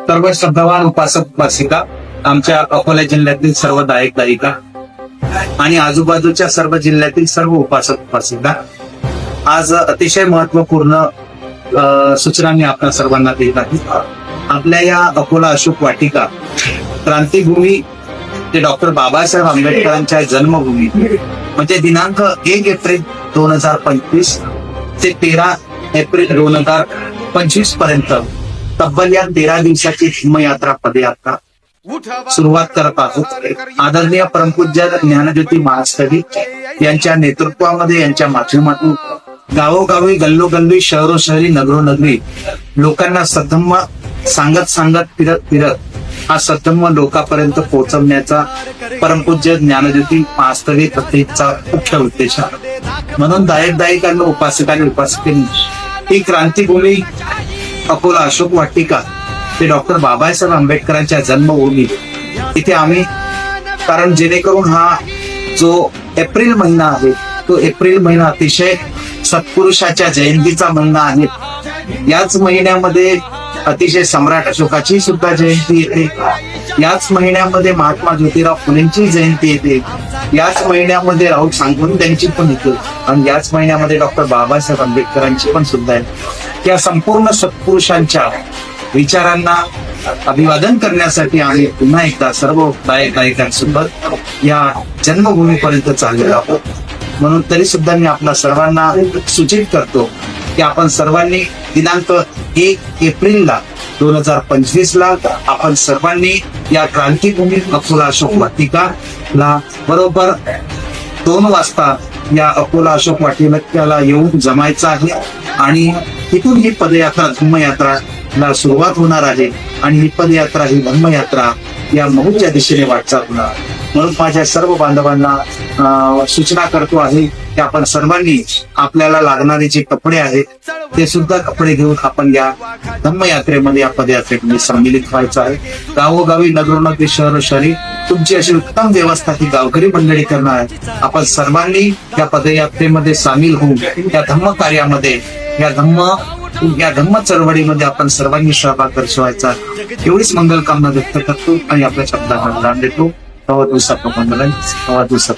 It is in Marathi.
सर्व श्रद्धावान उपासक उपासिका, आमच्या अकोला जिल्ह्यातील सर्व दायक दायिका आणि आजूबाजूच्या सर्व जिल्ह्यातील सर्व उपासक उपासिका, आज अतिशय महत्वपूर्ण सूचना मी आपल्या सर्वांना देत आहे. आपल्या या अकोला अशोक वाटिका क्रांतीभूमी ते डॉक्टर बाबासाहेब आंबेडकरांच्या जन्मभूमी म्हणजे दिनांक 1 एप्रिल 2025 ते 13 एप्रिल 2025 पर्यंत तब्बल या 13 दिवसाची धम्मयात्रा पदयात्रा सुरुवात करत आहोत. आदरणीय परमपूज्य ज्ञानज्योती महास्थवी यांच्या नेतृत्वामध्ये, यांच्या माध्यमातून गावोगावी, गल्लोगल्ली, शहरोशहरी, नगरोनगरी लोकांना सद्धम्म सांगत फिरत हा सद्धम्म लोकांपर्यंत पोहोचवण्याचा परमपूज्य ज्ञानज्योती महास्थवी प्रतिचा मुख्य उद्देश आहे. म्हणून दायक दायिकांना, उपासकांनी, उपासकांनी ही क्रांतीभूमी अकोला अशोक वाटिका ते डॉक्टर बाबासाहेब आंबेडकरांच्या जन्मभूमी इथे आम्ही, कारण जेणेकरून हा जो एप्रिल महिना आहे तो एप्रिल महिना अतिशय सत्पुरुषाच्या जयंतीचा महिना आहे. याच महिन्यामध्ये अतिशय सम्राट अशोकाची सुद्धा जयंती येते. याच महिन्यामध्ये महात्मा ज्योतिराव फुलेंची जयंती येते. याच महिन्यामध्ये राहुल सांगोनी त्यांची पण येते आणि याच महिन्यामध्ये डॉक्टर बाबासाहेब आंबेडकरांची पण सुद्धा आहे. या संपूर्ण सत्पुरुषांच्या विचारांना अभिवादन करण्यासाठी आम्ही पुन्हा एकदा सर्व दायक दायिकांसोबत या जन्मभूमीपर्यंत चाललेलो आहोत. म्हणून तरी सुद्धा मी आपल्या सर्वांना सूचित करतो की आपण सर्वांनी दिनांक 1 एप्रिलला 2025 आपण सर्वांनी या क्रांतीभूमी अकोला अशोक वाटिकाला बरोबर 2 वाजता या अकोला अशोक वाटिकाला येऊन जमायचं आहे आणि तिथून ही पदयात्रा, धम्मयात्रा सुरुवात होणार आहे आणि ही पदयात्रा, ही धम्मयात्रा या महुच्या दिशेने वाटचाल होणार. म्हणून माझ्या सर्व बांधवांना सूचना करतो आहे की आपण सर्वांनी आपल्याला लागणारे जे कपडे आहेत ते सुद्धा कपडे घेऊन आपण या धम्मयात्रेमध्ये, या पदयात्रेमध्ये सम्मिलित व्हायचं आहे. गावोगावी, नगरोनगरी, शहरोशहरी तुमची अशी उत्तम व्यवस्था ही गावकरी मंडळी करणार आहे. आपण सर्वांनी या पदयात्रेमध्ये सामील होऊन या धम्म कार्यामध्ये, या धम्म चळवळीमध्ये आपण सर्वांनी सहभाग दर्शवायचा, एवढीच मंगलकामना व्यक्त करतो आणि आपल्या शब्दांना दान देतो. तवा दिवसा